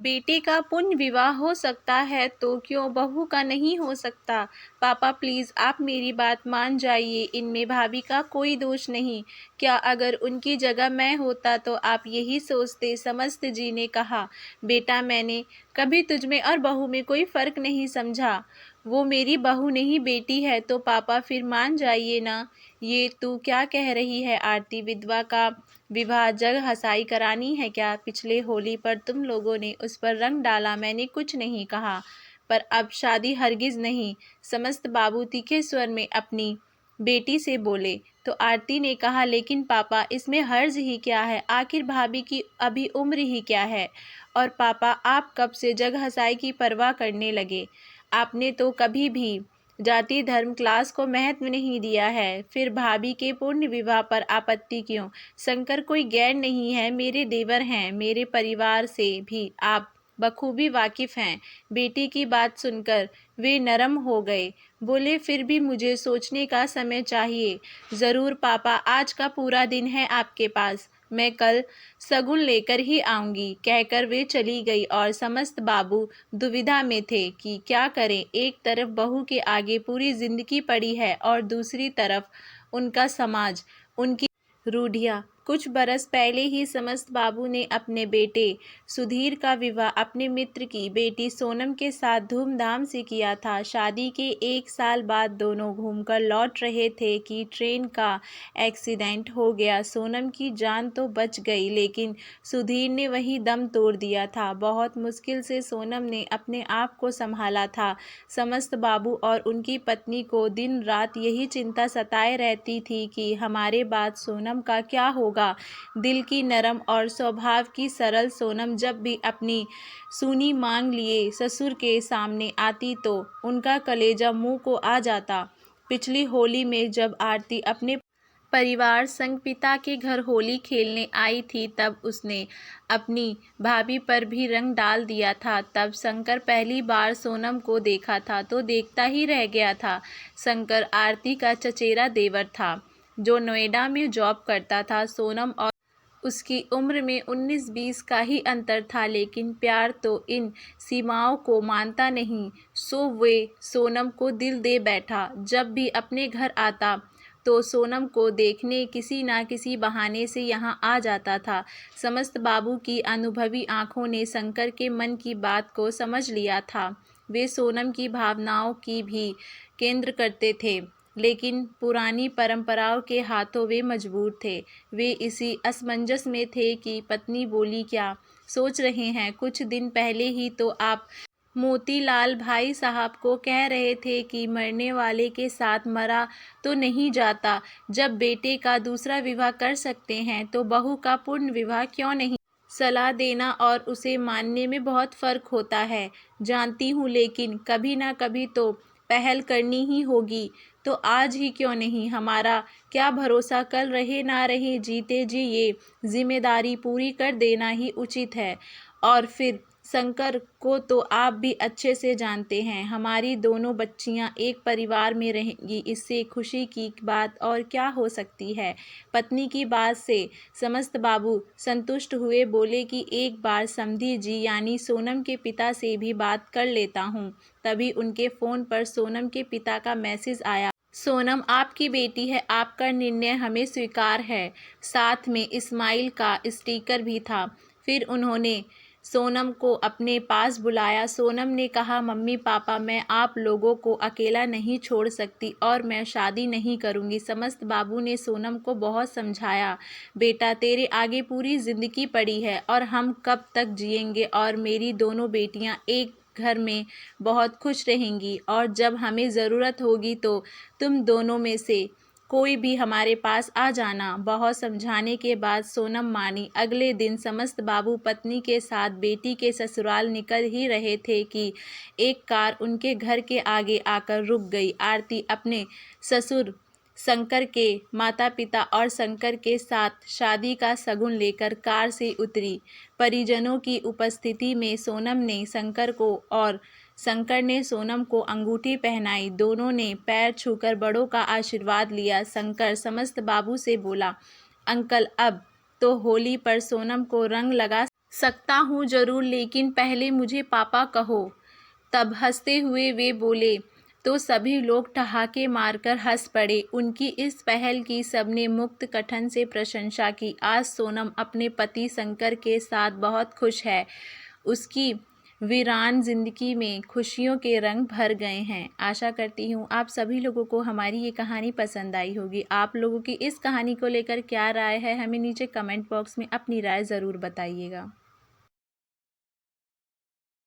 बेटे का पुण्य विवाह हो सकता है तो क्यों बहू का नहीं हो सकता। पापा प्लीज़ आप मेरी बात मान जाइए, इनमें भाभी का कोई दोष नहीं। क्या अगर उनकी जगह मैं होता तो आप यही सोचते। समस्त जी ने कहा, बेटा मैंने कभी तुझमें और बहू में कोई फ़र्क नहीं समझा। वो मेरी बहू नहीं बेटी है तो पापा फिर मान जाइए ना। ये तू क्या कह रही है आरती, विधवा का विवाह जग हंसाई करानी है क्या। पिछले होली पर तुम लोगों ने उस पर रंग डाला, मैंने कुछ नहीं कहा, पर अब शादी हरगिज़ नहीं। समस्त बाबू तीखे स्वर में अपनी बेटी से बोले तो आरती ने कहा, लेकिन पापा इसमें हर्ज ही क्या है, आखिर भाभी की अभी उम्र ही क्या है। और पापा आप कब से जग हंसाई की परवाह करने लगे। आपने तो कभी भी जाति धर्म क्लास को महत्व नहीं दिया है, फिर भाभी के पूर्ण विवाह पर आपत्ति क्यों। शंकर कोई गैर नहीं है, मेरे देवर हैं, मेरे परिवार से भी आप बखूबी वाकिफ़ हैं। बेटी की बात सुनकर वे नरम हो गए, बोले फिर भी मुझे सोचने का समय चाहिए। ज़रूर पापा, आज का पूरा दिन है आपके पास, मैं कल शगुन लेकर ही आऊँगी, कहकर वे चली गई। और समस्त बाबू दुविधा में थे कि क्या करें। एक तरफ बहू के आगे पूरी जिंदगी पड़ी है और दूसरी तरफ उनका समाज, उनकी रूढ़ियाँ। कुछ बरस पहले ही समस्त बाबू ने अपने बेटे सुधीर का विवाह अपने मित्र की बेटी सोनम के साथ धूमधाम से किया था। शादी के 1 साल बाद दोनों घूमकर लौट रहे थे कि ट्रेन का एक्सीडेंट हो गया। सोनम की जान तो बच गई, लेकिन सुधीर ने वहीं दम तोड़ दिया था। बहुत मुश्किल से सोनम ने अपने आप को संभाला था। समस्त बाबू और उनकी पत्नी को दिन रात यही चिंता सताए रहती थी कि हमारे बाद सोनम का क्या होगा। दिल की नरम और स्वभाव की सरल सोनम जब भी अपनी सूनी मांग लिए ससुर के सामने आती तो उनका कलेजा मुंह को आ जाता। पिछली होली में जब आरती अपने परिवार संग पिता के घर होली खेलने आई थी, तब उसने अपनी भाभी पर भी रंग डाल दिया था। तब शंकर पहली बार सोनम को देखा था तो देखता ही रह गया था। शंकर आरती का चचेरा देवर था जो नोएडा में जॉब करता था। सोनम और उसकी उम्र में 19-20 का ही अंतर था, लेकिन प्यार तो इन सीमाओं को मानता नहीं, सो वे सोनम को दिल दे बैठा। जब भी अपने घर आता तो सोनम को देखने किसी ना किसी बहाने से यहाँ आ जाता था। समस्त बाबू की अनुभवी आंखों ने शंकर के मन की बात को समझ लिया था। वे सोनम की भावनाओं की भी केंद्र करते थे, लेकिन पुरानी परंपराओं के हाथों वे मजबूर थे। वे इसी असमंजस में थे कि पत्नी बोली, क्या सोच रहे हैं, कुछ दिन पहले ही तो आप मोतीलाल भाई साहब को कह रहे थे कि मरने वाले के साथ मरा तो नहीं जाता। जब बेटे का दूसरा विवाह कर सकते हैं तो बहू का पूर्ण विवाह क्यों नहीं। सलाह देना और उसे मानने में बहुत फ़र्क होता है, जानती हूँ, लेकिन कभी ना कभी तो पहल करनी ही होगी। तो आज ही क्यों नहीं। हमारा क्या भरोसा, कल रहे ना रहे, जीते जी ये जिम्मेदारी पूरी कर देना ही उचित है। और फिर शंकर को तो आप भी अच्छे से जानते हैं, हमारी दोनों बच्चियां एक परिवार में रहेंगी, इससे खुशी की बात और क्या हो सकती है। पत्नी की बात से समस्त बाबू संतुष्ट हुए, बोले कि एक बार समधी जी यानी सोनम के पिता से भी बात कर लेता हूँ। तभी उनके फ़ोन पर सोनम के पिता का मैसेज आया, सोनम आपकी बेटी है, आपका निर्णय हमें स्वीकार है। साथ में इस्माइल का स्टिकर भी था। फिर उन्होंने सोनम को अपने पास बुलाया। सोनम ने कहा, मम्मी पापा, मैं आप लोगों को अकेला नहीं छोड़ सकती और मैं शादी नहीं करूंगी। समस्त बाबू ने सोनम को बहुत समझाया, बेटा तेरे आगे पूरी ज़िंदगी पड़ी है और हम कब तक जिएंगे, और मेरी दोनों बेटियां एक घर में बहुत खुश रहेंगी, और जब हमें ज़रूरत होगी तो तुम दोनों में से कोई भी हमारे पास आ जाना। बहुत समझाने के बाद सोनम मानी। अगले दिन समस्त बाबू पत्नी के साथ बेटी के ससुराल निकल ही रहे थे कि एक कार उनके घर के आगे आकर रुक गई। आरती अपने ससुर शंकर के माता पिता और शंकर के साथ शादी का शगुन लेकर कार से उतरी। परिजनों की उपस्थिति में सोनम ने शंकर को और शंकर ने सोनम को अंगूठी पहनाई। दोनों ने पैर छूकर बड़ों का आशीर्वाद लिया। शंकर समस्त बाबू से बोला, अंकल अब तो होली पर सोनम को रंग लगा सकता हूँ ज़रूर, लेकिन पहले मुझे पापा कहो। तब हंसते हुए वे बोले तो सभी लोग ठहाके मारकर हंस पड़े। उनकी इस पहल की सबने मुक्त कथन से प्रशंसा की। आज सोनम अपने पति शंकर के साथ बहुत खुश है। उसकी वीरान ज़िंदगी में खुशियों के रंग भर गए हैं। आशा करती हूँ आप सभी लोगों को हमारी ये कहानी पसंद आई होगी। आप लोगों की इस कहानी को लेकर क्या राय है, हमें नीचे कमेंट बॉक्स में अपनी राय ज़रूर बताइएगा।